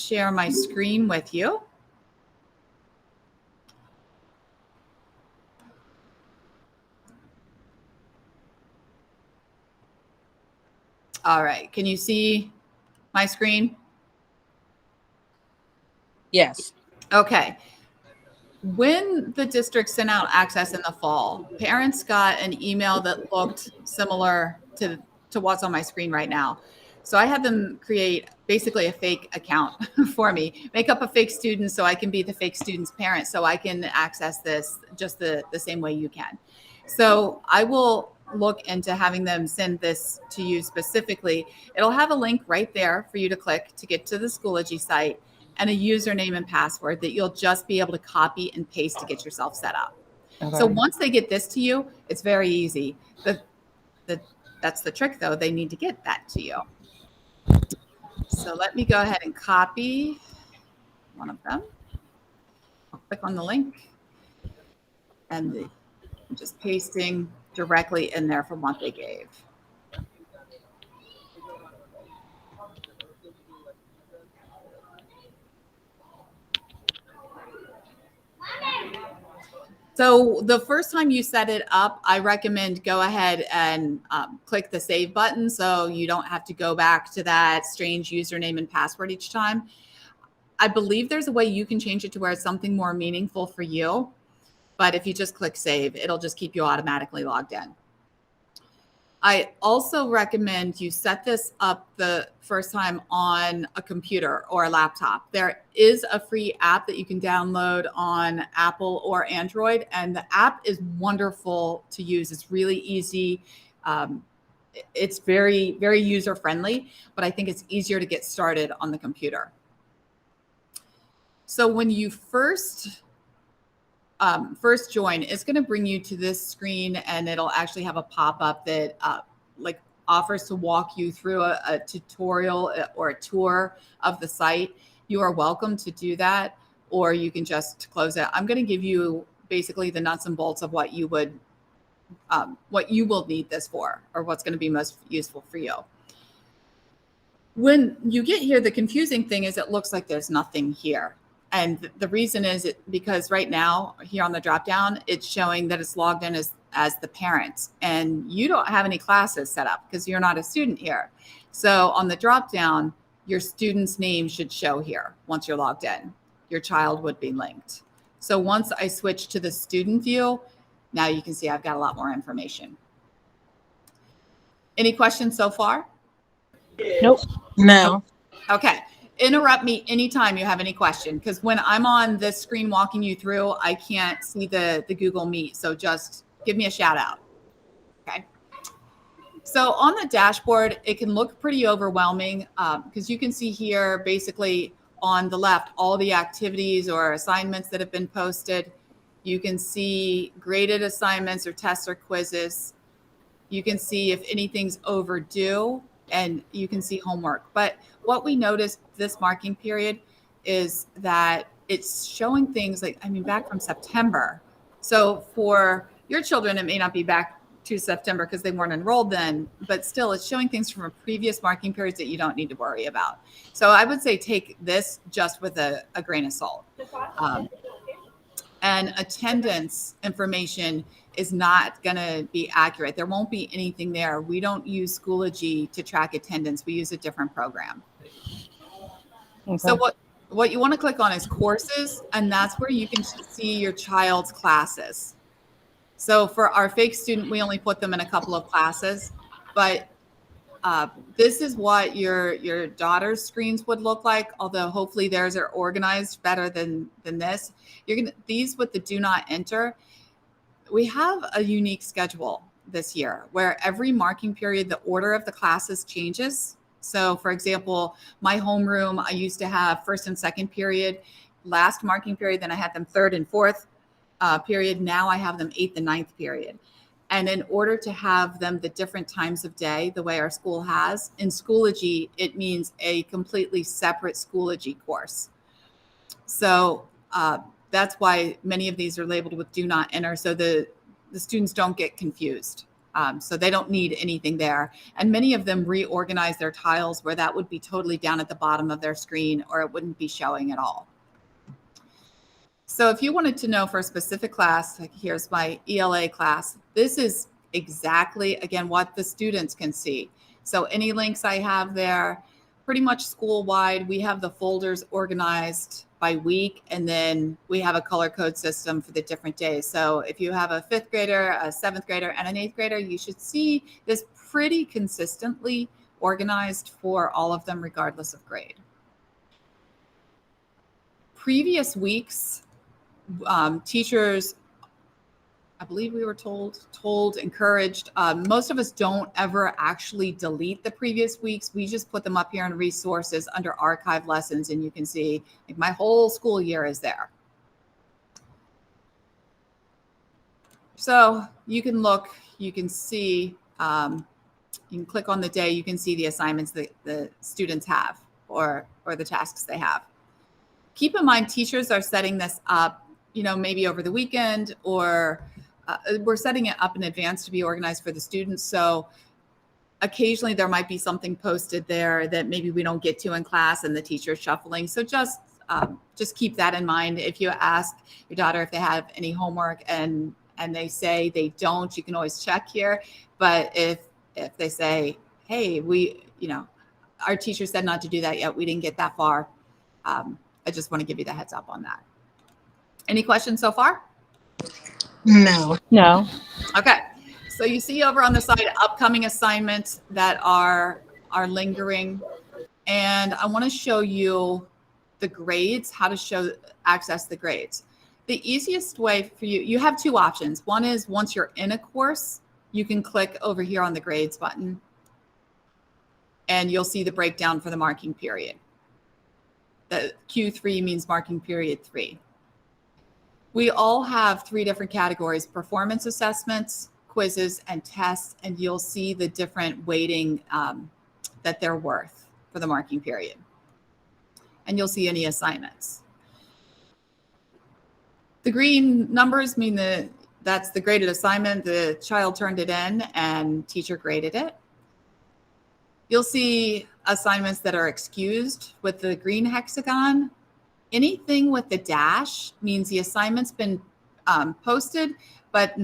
share my screen with you. All right, can you see my screen? Yes. Okay. When the district sent out access in the fall, parents got an email that looked similar to what's on my screen right now. So I had them create basically a fake account for me, make up a fake student so I can be the fake student's parent, so I can access this just the same way you can. So I will look into having them send this to you specifically. It'll have a link right there for you to click to get to the Schoology site, and a username and password that you'll just be able to copy and paste to get yourself set up. Okay. So once they get this to you, it's very easy. That's the trick, though. They need to get that to you. So let me go ahead and copy one of them. I'll click on the link, and I'm just pasting directly in there from what they gave. So the first time you set it up, I recommend go ahead and click the save button so you don't have to go back to that strange username and password each time. I believe there's a way you can change it to where it's something more meaningful for you. But if you just click save, it'll just keep you automatically logged in. I also recommend you set this up the first time on a computer or a laptop. There is a free app that you can download on Apple or Android, and the app is wonderful to use. It's really easy. It's very, very user-friendly, but I think it's easier to get started on the computer. So when you first join, it's going to bring you to this screen, and it'll actually have a pop-up that like offers to walk you through a tutorial or a tour of the site. You are welcome to do that, or you can just close it. I'm going to give you basically the nuts and bolts of what you will need this for, or what's going to be most useful for you. When you get here, the confusing thing is it looks like there's nothing here. And the reason is because right now here on the drop down, it's showing that it's logged in as the parent, and you don't have any classes set up because you're not a student here. So on the drop down, your student's name should show here. Once you're logged in, your child would be linked. So once I switch to the student view, now you can see I've got a lot more information. Any questions so far? Nope. No. Okay. Interrupt me anytime you have any question, because when I'm on this screen walking you through, I can't see the Google Meet. So just give me a shout out. Okay. So on the dashboard, it can look pretty overwhelming because you can see here basically on the left all the activities or assignments that have been posted. You can see graded assignments or tests or quizzes. You can see if anything's overdue, and you can see homework. But what we noticed this marking period is that it's showing things like, back from September. So for your children, it may not be back to September because they weren't enrolled then, but still it's showing things from a previous marking periods that you don't need to worry about. So I would say take this just with a grain of salt. And attendance information is not going to be accurate. There won't be anything there. We don't use Schoology to track attendance. We use a different program. Okay. So what you want to click on is courses, and that's where you can see your child's classes. So for our fake student, we only put them in a couple of classes, but this is what your daughter's screens would look like, although hopefully theirs are organized better than this. These with the do not enter. We have a unique schedule this year where every marking period, the order of the classes changes. So for example, my homeroom, I used to have first and second period, last marking period, then I had them third and fourth period. Now I have them 8th and 9th period. And in order to have them the different times of day, the way our school has, in Schoology, it means a completely separate Schoology course. So that's why many of these are labeled with do not enter, so the students don't get confused. So they don't need anything there. And many of them reorganize their tiles where that would be totally down at the bottom of their screen, or it wouldn't be showing at all. So if you wanted to know for a specific class, like here's my ELA class, this is exactly, again, what the students can see. So any links I have there, pretty much school-wide, we have the folders organized by week, and then we have a color code system for the different days. So if you have a 5th grader, a 7th grader, and an 8th grader, you should see this pretty consistently organized for all of them, regardless of grade. Previous weeks, teachers, I believe we were told, encouraged. Most of us don't ever actually delete the previous weeks. We just put them up here in resources under archive lessons, and you can see like my whole school year is there. So you can look, you can see, you can click on the day, you can see the assignments that the students have or the tasks they have. Keep in mind, teachers are setting this up, maybe over the weekend, or we're setting it up in advance to be organized for the students. So occasionally there might be something posted there that maybe we don't get to in class and the teacher's shuffling. So just keep that in mind. If you ask your daughter if they have any homework and they say they don't, you can always check here. But if they say, hey, our teacher said not to do that yet, we didn't get that far, I just want to give you the heads up on that. Any questions so far? No. Okay. So you see over on the side, upcoming assignments that are lingering. And I want to show you the grades, how to access the grades. The easiest way for you have two options. One is once you're in a course, you can click over here on the grades button and you'll see the breakdown for the marking period. The Q3 means marking period 3. We all have 3 different categories: performance assessments, quizzes, and tests, and you'll see the different weighting that they're worth for the marking period. And you'll see any assignments. The green numbers mean that's the graded assignment. The child turned it in and teacher graded it. You'll see assignments that are excused with the green hexagon. Anything with the dash means the assignment's been posted, but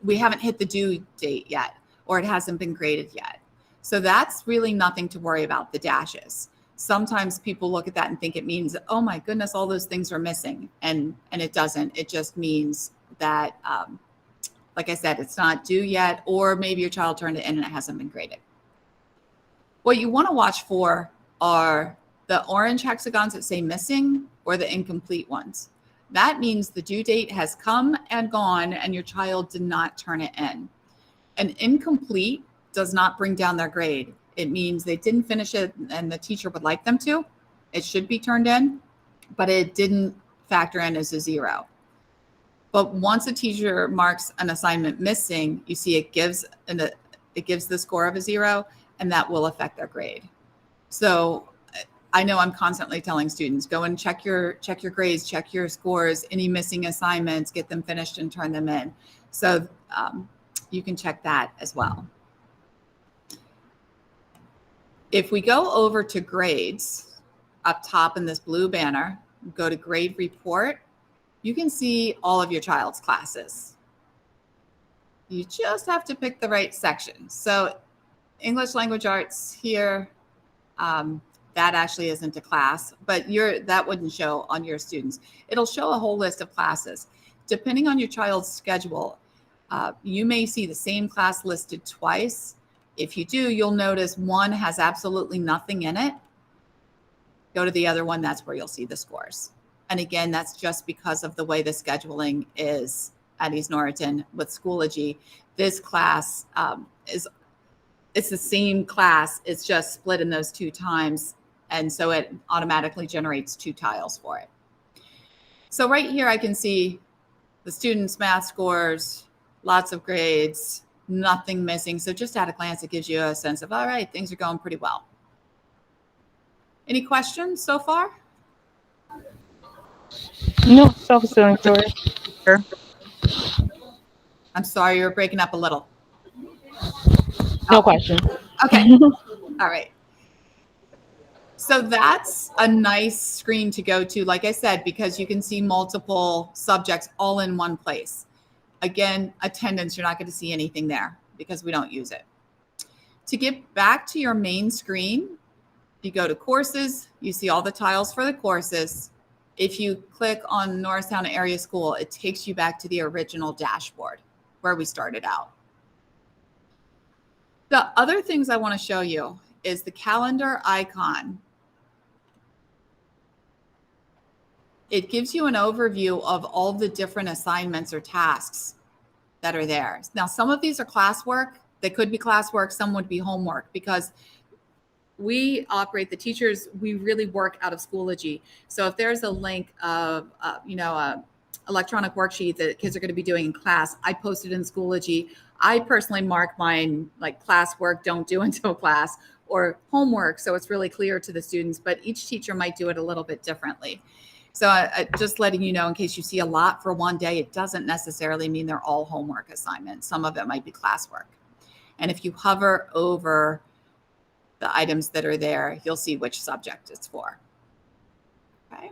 we haven't hit the due date yet, or it hasn't been graded yet. So that's really nothing to worry about, the dashes. Sometimes people look at that and think it means, oh my goodness, all those things are missing. And it doesn't. It just means that, like I said, it's not due yet, or maybe your child turned it in and it hasn't been graded. What you want to watch for are the orange hexagons that say missing or the incomplete ones. That means the due date has come and gone and your child did not turn it in. An incomplete does not bring down their grade. It means they didn't finish it and the teacher would like them to. It should be turned in, but it didn't factor in as a 0. But once a teacher marks an assignment missing, you see it gives the score of a 0, and that will affect their grade. So I know I'm constantly telling students, go and check your grades, check your scores, any missing assignments, get them finished and turn them in. So you can check that as well. If we go over to grades up top in this blue banner, go to grade report, you can see all of your child's classes. You just have to pick the right section. So English language arts here, that actually isn't a class, but that wouldn't show on your students. It'll show a whole list of classes. Depending on your child's schedule, you may see the same class listed twice. If you do, you'll notice one has absolutely nothing in it. Go to the other one, that's where you'll see the scores. And again, that's just because of the way the scheduling is at East Norriton with Schoology. This class it's the same class, it's just split in those 2 times. And so it automatically generates 2 tiles for it. So right here, I can see the students' math scores, lots of grades, nothing missing. So just at a glance, it gives you a sense of, all right, things are going pretty well. Any questions so far? No, self-explanatory. I'm sorry, you're breaking up a little. No question. Okay. All right. So that's a nice screen to go to, like I said, because you can see multiple subjects all in one place. Again, attendance, you're not going to see anything there because we don't use it. To get back to your main screen, you go to courses, you see all the tiles for the courses. If you click on Norristown Area School, it takes you back to the original dashboard where we started out. The other things I want to show you is the calendar icon. It gives you an overview of all the different assignments or tasks that are there. Now, some of these are classwork. They could be classwork. Some would be homework because we operate, the teachers, we really work out of Schoology. So if there's a link of, a electronic worksheet that kids are going to be doing in class, I post it in Schoology. I personally mark mine like classwork, don't do until class, or homework. So it's really clear to the students, but each teacher might do it a little bit differently. So just letting you know, in case you see a lot for one day, it doesn't necessarily mean they're all homework assignments. Some of it might be classwork. And if you hover over the items that are there, you'll see which subject it's for. Okay.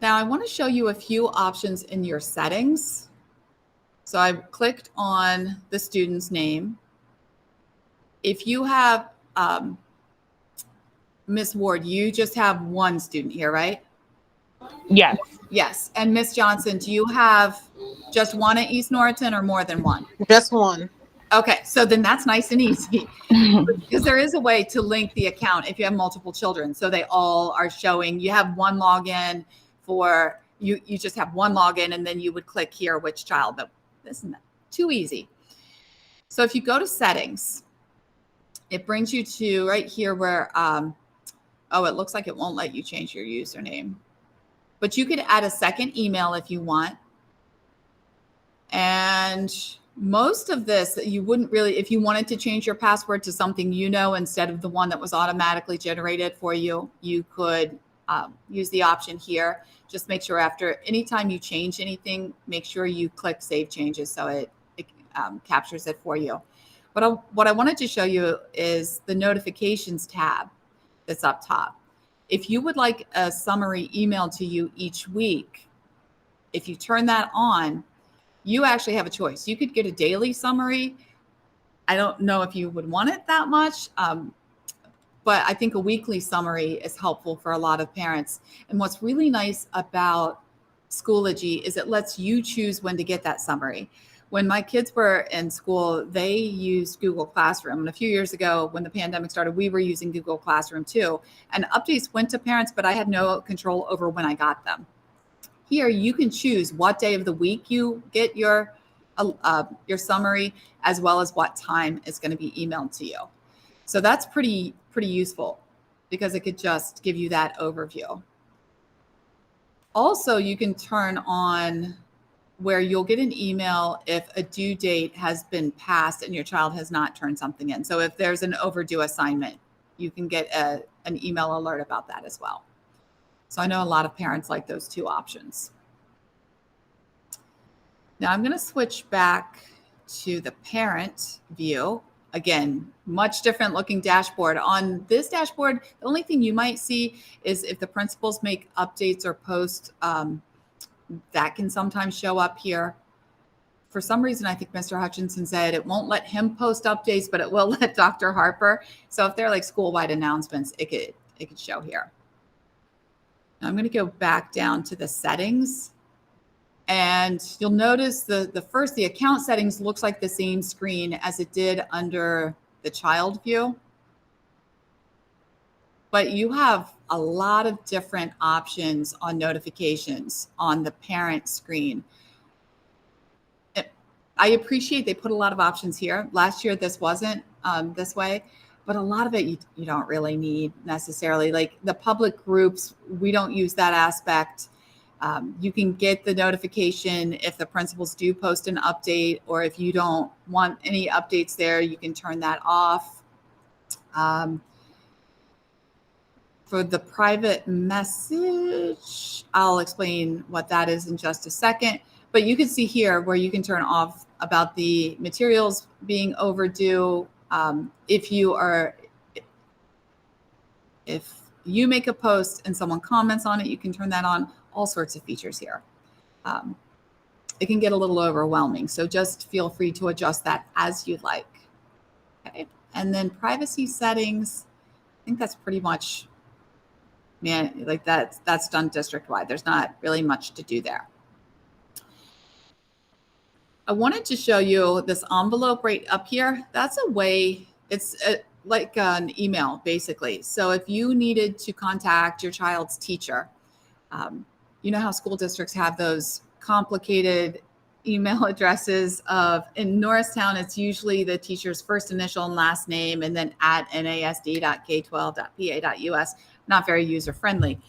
Now I want to show you a few options in your settings. So I clicked on the student's name. If you have Miss Ward, you just have one student here, right? Yes. Yes. And Miss Johnson, do you have just one at East Norriton or more than one? Just one. Okay, so then that's nice and easy because there is a way to link the account if you have multiple children. So they all are showing, you have one login for, you just have one login and then you would click here which child, but this isn't too easy. So if you go to settings, it brings you to right here where, it looks like it won't let you change your username. But you could add a second email if you want. And most of this, you wouldn't really, if you wanted to change your password to something instead of the one that was automatically generated for you, you could use the option here. Just make sure anytime you change anything, make sure you click Save Changes so it captures it for you. But what I wanted to show you is the notifications tab that's up top. If you would like a summary emailed to you each week, if you turn that on, you actually have a choice. You could get a daily summary. I don't know if you would want it that much, but I think a weekly summary is helpful for a lot of parents. And what's really nice about Schoology is it lets you choose when to get that summary. When my kids were in school, they used Google Classroom. And a few years ago, when the pandemic started, we were using Google Classroom too. And updates went to parents, but I had no control over when I got them. Here, you can choose what day of the week you get your summary, as well as what time it's going to be emailed to you. So that's pretty useful because it could just give you that overview. Also, you can turn on where you'll get an email if a due date has been passed and your child has not turned something in. So if there's an overdue assignment, you can get an email alert about that as well. So I know a lot of parents like those two options. Now I'm going to switch back to the parent view. Again, much different looking dashboard. On this dashboard, the only thing you might see is if the principals make updates or post, that can sometimes show up here. For some reason, I think Mr. Hutchinson said it won't let him post updates, but it will let Dr. Harper. So if they're like school-wide announcements, it could show here. Now I'm going to go back down to the settings. And you'll notice the account settings looks like the same screen as it did under the child view. But you have a lot of different options on notifications on the parent screen. I appreciate they put a lot of options here. Last year, this wasn't this way, but a lot of it you don't really need necessarily. Like the public groups, we don't use that aspect. You can get the notification if the principals do post an update, or if you don't want any updates there, you can turn that off. For the private message, I'll explain what that is in just a second. But you can see here where you can turn off about the materials being overdue. If you make a post and someone comments on it, you can turn that on. All sorts of features here. It can get a little overwhelming, so just feel free to adjust that as you like. Okay, and then privacy settings. I think that's pretty much, like that's done district-wide. There's not really much to do there. I wanted to show you this envelope right up here. That's a way, it's like an email, basically. So if you needed to contact your child's teacher, you know how school districts have those complicated email addresses in Norristown, it's usually the teacher's first initial and last name, and then at nasd.k12.pa.us. Not very user-friendly.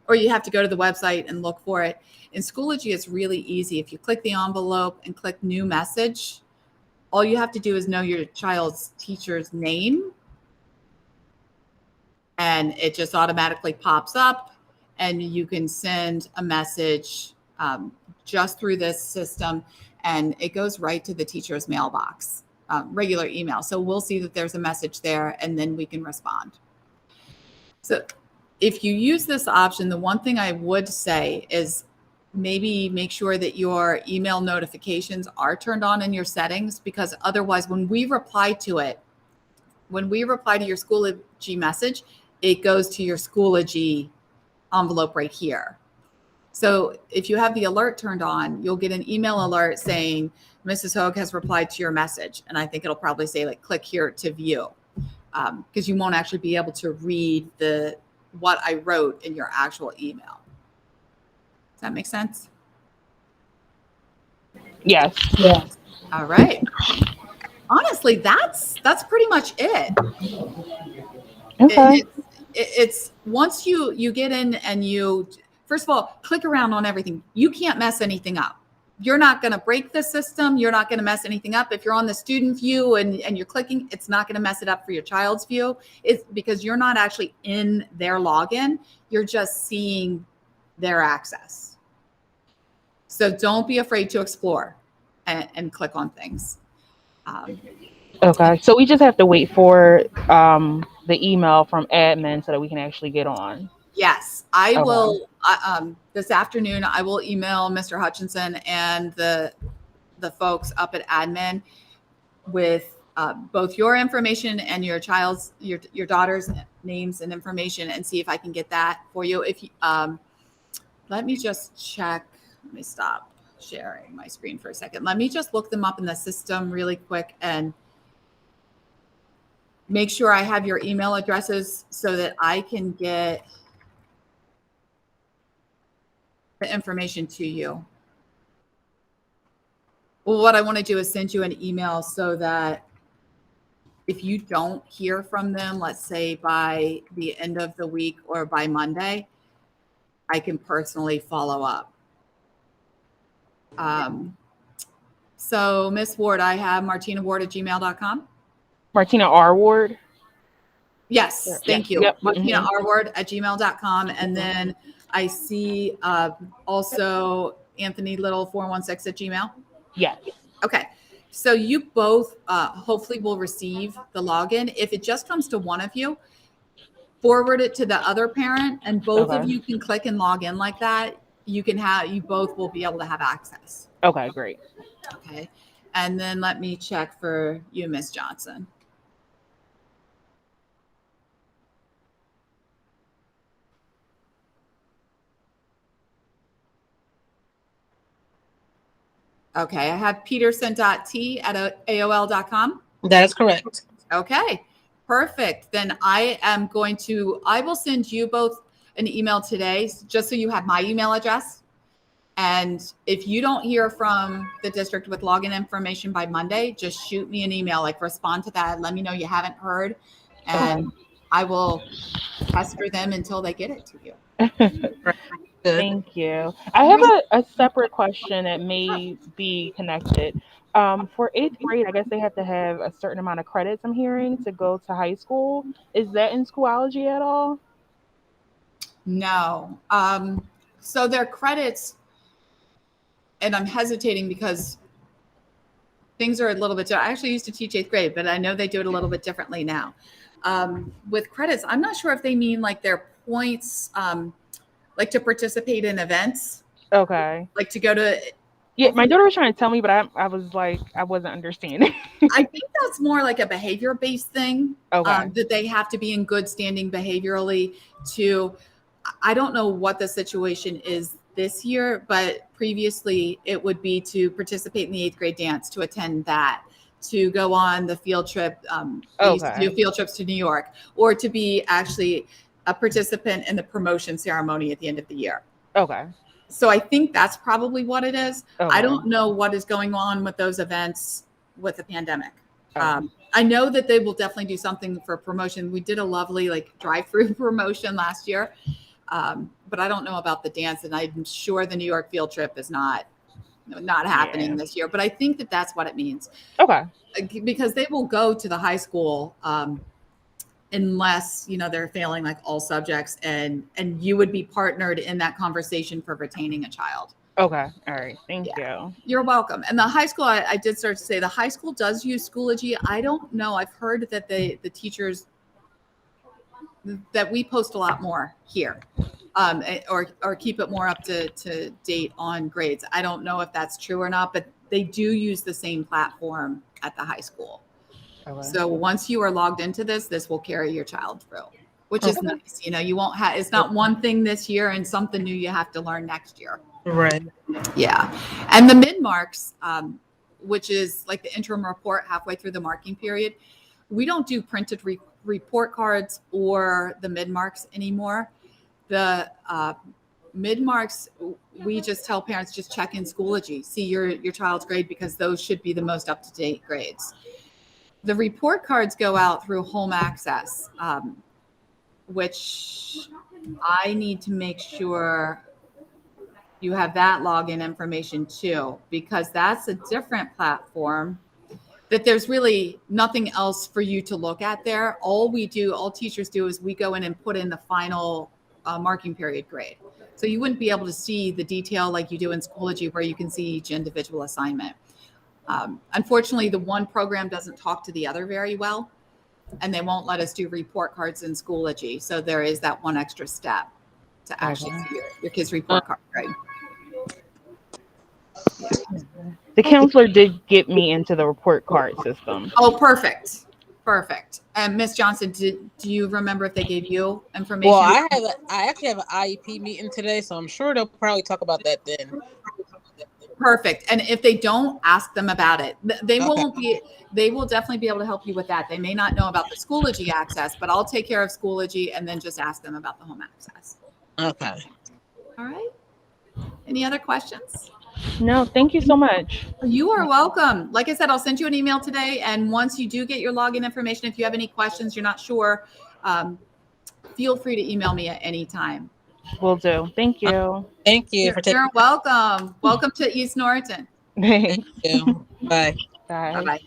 Or you have to go to the website and look for it. In Schoology, it's really easy. If you click the envelope and click new message, all you have to do is know your child's teacher's name, and it just automatically pops up, and you can send a message just through this system, and it goes right to the teacher's mailbox, regular email. So we'll see that there's a message there, and then we can respond. So if you use this option, the one thing I would say is maybe make sure that your email notifications are turned on in your settings, because otherwise when we reply to your Schoology message, it goes to your Schoology envelope right here. So if you have the alert turned on, you'll get an email alert saying Mrs. Hoag has replied to your message. And I think it'll probably say like, click here to view, because you won't actually be able to read what I wrote in your actual email. Does that make sense? Yes. Yeah. All right. Honestly, that's pretty much it. Okay. It's once you get in and you, first of all, click around on everything. You can't mess anything up. You're not going to break the system. You're not going to mess anything up. If you're on the student view and you're clicking, it's not going to mess it up for your child's view. It's because you're not actually in their login. You're just seeing their access. So don't be afraid to explore and click on things. Okay. So we just have to wait for the email from admin so that we can actually get on. Yes, I will. This afternoon, I will email Mr. Hutchinson and the folks up at admin with both your information and your daughter's names and information, and see if I can get that for you. If you, let me just check. Let me stop sharing my screen for a second. Let me just look them up in the system really quick and make sure I have your email addresses so that I can get the information to you. Well, what I want to do is send you an email so that if you don't hear from them, let's say by the end of the week or by Monday, I can personally follow up. So Miss Ward, I have martinaward@gmail.com. Martina R. Ward. Yes, thank you. Yep. Martina rward@gmail.com. And then I see also Anthony Little 416 @gmail. Yes. Okay. So you both hopefully will receive the login. If it just comes to one of you, forward it to the other parent, and both of you can click and log in like that. You both will be able to have access. Okay, great. Okay. And then let me check for you, Miss Johnson. Okay, I have peterson.t@aol.com. That is correct. Okay, perfect. Then I will send you both an email today, just so you have my email address. And if you don't hear from the district with login information by Monday, just shoot me an email, like respond to that. Let me know you haven't heard, and I will pester them until they get it to you. Thank you. I have a separate question that may be connected. For 8th grade, I guess they have to have a certain amount of credits, I'm hearing, to go to high school. Is that in Schoology at all? No. So their credits, and I'm hesitating because things are a little bit. I actually used to teach 8th grade, but I know they do it a little bit differently now. With credits, I'm not sure if they mean like their points, like to participate in events, Okay. like to go to. Yeah, my daughter was trying to tell me, but I was like, I wasn't understanding. I think that's more like a behavior-based thing. Okay. That they have to be in good standing behaviorally to. I don't know what the situation is this year, but previously it would be to participate in the 8th grade dance, to attend that, to go on the field trip. They used to do field trips to New York, or to be actually a participant in the promotion ceremony at the end of the year. Okay. So I think that's probably what it is. Okay. I don't know what is going on with those events with the pandemic. Okay. I know that they will definitely do something for promotion. We did a lovely like drive-through promotion last year. But I don't know about the dance, and I'm sure the New York field trip is not happening this year. But I think that that's what it means. Okay. Because they will go to the high school unless they're failing like all subjects, and you would be partnered in that conversation for retaining a child. Okay. All right. Thank you. You're welcome. And the high school, I did start to say the high school does use Schoology. I don't know. I've heard that the teachers that we post a lot more here, or keep it more up to date on grades. I don't know if that's true or not, but they do use the same platform at the high school. Okay. So once you are logged into this will carry your child through, which is nice. You won't have, it's not one thing this year and something new you have to learn next year. Right. Yeah. And the mid-marks, which is like the interim report halfway through the marking period, we don't do printed report cards or the mid-marks anymore. The mid-marks, we just tell parents, just check in Schoology, see your child's grade, because those should be the most up-to-date grades. The report cards go out through home access, which I need to make sure you have that login information too, because that's a different platform that there's really nothing else for you to look at there. All teachers do is we go in and put in the final marking period grade. So you wouldn't be able to see the detail like you do in Schoology, where you can see each individual assignment. Unfortunately, the one program doesn't talk to the other very well, and they won't let us do report cards in Schoology. So there is that one extra step to actually see your kid's report card, right? Yeah. The counselor did get me into the report card system. Oh, perfect. And Miss Johnson, do you remember if they gave you information? Well, I actually have an IEP meeting today, so I'm sure they'll probably talk about that then. Perfect. And if they don't, ask them about it. They will definitely be able to help you with that. They may not know about the Schoology access, but I'll take care of Schoology and then just ask them about the home access. Okay. All right. Any other questions? No, thank you so much. You are welcome. Like I said, I'll send you an email today. And once you do get your login information, if you have any questions, you're not sure, feel free to email me at any time. Will do. Thank you. Thank you. You're welcome. Welcome to East Norriton. Thank you. Bye. Bye. Bye-bye.